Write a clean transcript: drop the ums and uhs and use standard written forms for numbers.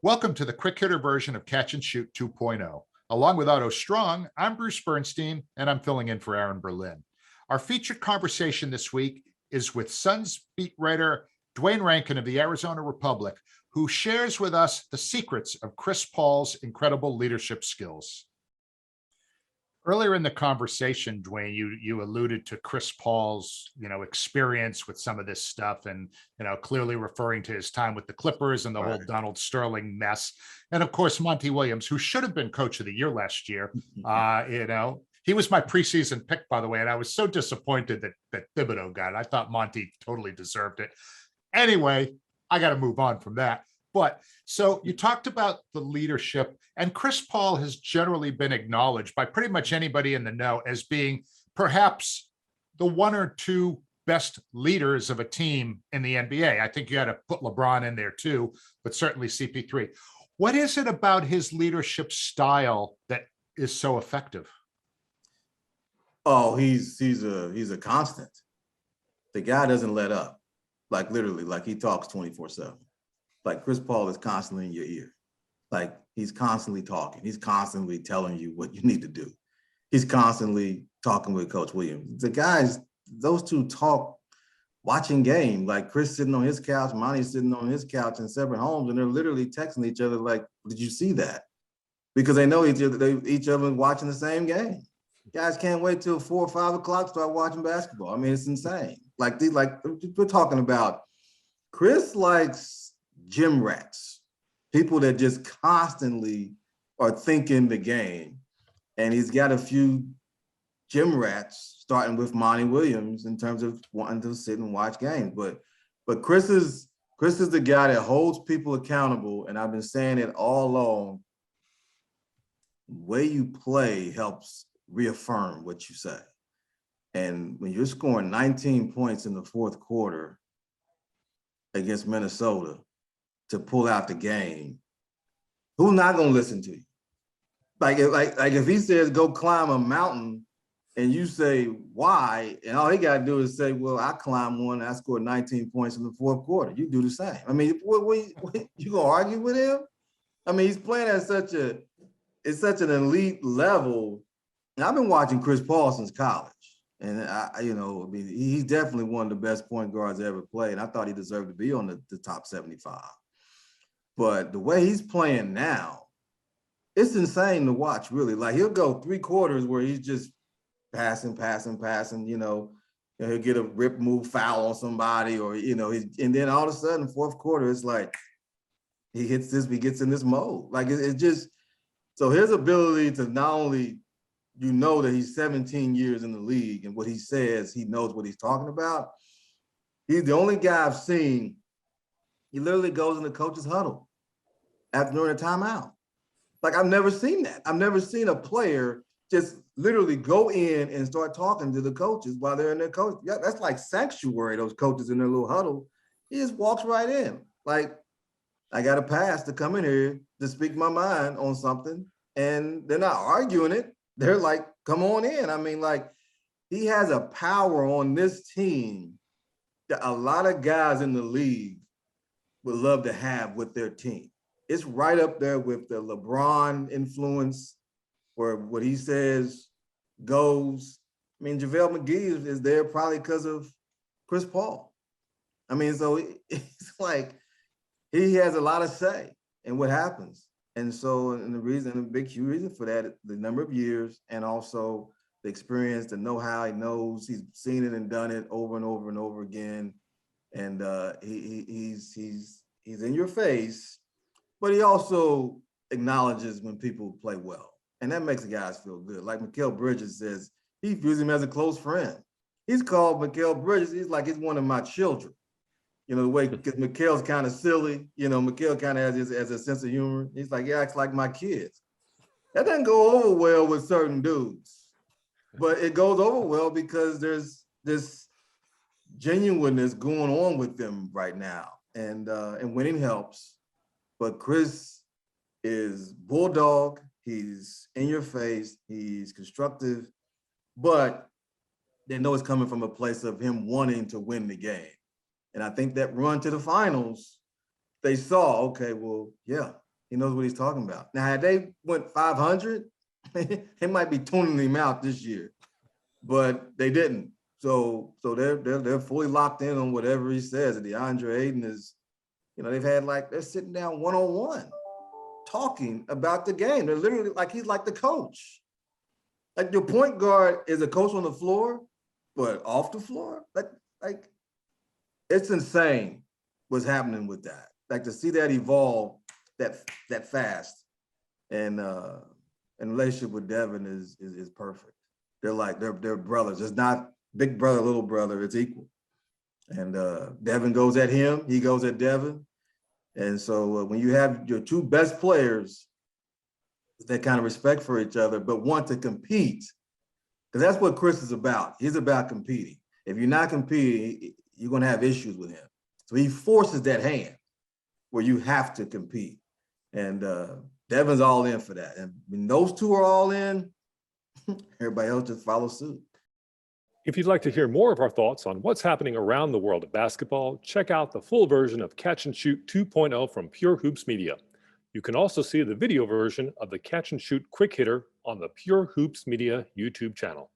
Welcome to the quick hitter version of Catch and Shoot 2.0. Along with Otto Strong, I'm Bruce Bernstein, and I'm filling in for Aaron Berlin. Our featured conversation this week is with Suns beat writer Duane Rankin of the Arizona Republic, who shares with us the secrets of Chris Paul's incredible leadership skills. Earlier in the conversation, Duane, you alluded to Chris Paul's, experience with some of this stuff, and clearly referring to his time with the Clippers and the whole Donald Sterling mess, and of course Monty Williams, who should have been Coach of the Year last year. He was my preseason pick, by the way, and I was so disappointed that Thibodeau got it. I thought Monty totally deserved it. Anyway, I got to move on from that. But so you talked about the leadership, and Chris Paul has generally been acknowledged by pretty much anybody in the know as being perhaps the one or two best leaders of a team in the NBA. I think you had to put LeBron in there too, but certainly CP3. What is it about his leadership style that is so effective? Oh, he's a constant. The guy doesn't let up, like literally, like he talks 24/7. Like Chris Paul is constantly in your ear. Like he's constantly talking. He's constantly telling you what you need to do. He's constantly talking with Coach Williams. The guys, those two talk watching game. Like Chris sitting on his couch, Monty's sitting on his couch in separate homes, and they're literally texting each other like, did you see that? Because they know each other watching the same game. Guys can't wait till 4 or 5 o'clock to start watching basketball. I mean, it's insane. Like we're talking about Chris likes gym rats, people that just constantly are thinking the game. And he's got a few gym rats, starting with Monty Williams in terms of wanting to sit and watch games. But Chris is the guy that holds people accountable. And I've been saying it all along. The way you play helps reaffirm what you say. And when you're scoring 19 points in the fourth quarter against Minnesota to pull out the game, who's not gonna listen to you? Like if he says go climb a mountain and you say why, and all he gotta do is say, well, I climbed one and I scored 19 points in the fourth quarter. You do the same. I mean, you gonna argue with him? I mean, he's playing at such an elite level. And I've been watching Chris Paul since college. And he's definitely one of the best point guards I ever played. And I thought he deserved to be on the top 75. But the way he's playing now, it's insane to watch, really. Like he'll go 3 quarters where he's just passing. He'll get a rip move foul on somebody, or and then all of a sudden, fourth quarter, it's like he gets in this mode. Like it's just so his ability to not only that he's 17 years in the league and what he says, he knows what he's talking about. He's the only guy I've seen. He literally goes in the coach's huddle during a timeout. Like I've never seen that. I've never seen a player just literally go in and start talking to the coaches while they're in their coach. Yeah, that's like sanctuary, those coaches in their little huddle. He just walks right in. Like, I got a pass to come in here to speak my mind on something, and they're not arguing it. They're like, come on in. I mean, like, he has a power on this team that a lot of guys in the league would love to have with their team. It's right up there with the LeBron influence, where what he says goes. I mean, JaVale McGee is there probably because of Chris Paul. I mean, so it's like he has a lot of say in what happens. And so, and the huge reason for that, the number of years, and also the experience, the know-how. He knows, he's seen it and done it over and over and over again. And he's in your face, but he also acknowledges when people play well. And that makes the guys feel good. Like Mikal Bridges says, he views him as a close friend. He's called Mikal Bridges, he's one of my children. The way, because Mikal's kind of silly. Mikal kind of has a sense of humor. He's like, he acts like my kids. That doesn't go over well with certain dudes. But it goes over well because there's this genuineness going on with them right now. And winning helps. But Chris is bulldog. He's in your face. He's constructive. But they know it's coming from a place of him wanting to win the game. And I think that run to the finals, they saw, okay, well, yeah, He knows what he's talking about. Now, had they went 500, it might be tuning him out this year, but they didn't. So they're fully locked in on whatever he says. And DeAndre Ayton is, they're sitting down one-on-one talking about the game. They're literally like, he's like the coach. Like your point guard is a coach on the floor, but off the floor, like it's insane what's happening with that. Like to see that evolve that fast, and relationship with Devin is perfect. They're brothers. It's not big brother, little brother. It's equal. And Devin goes at him. He goes at Devin. And so when you have your two best players, that kind of respect for each other, but want to compete, because that's what Chris is about. He's about competing. If you're not competing, you're going to have issues with him. So he forces that hand where you have to compete. And Devin's all in for that. And when those two are all in, everybody else just follows suit. If you'd like to hear more of our thoughts on what's happening around the world of basketball, check out the full version of Catch and Shoot 2.0 from Pure Hoops Media. You can also see the video version of the Catch and Shoot Quick Hitter on the Pure Hoops Media YouTube channel.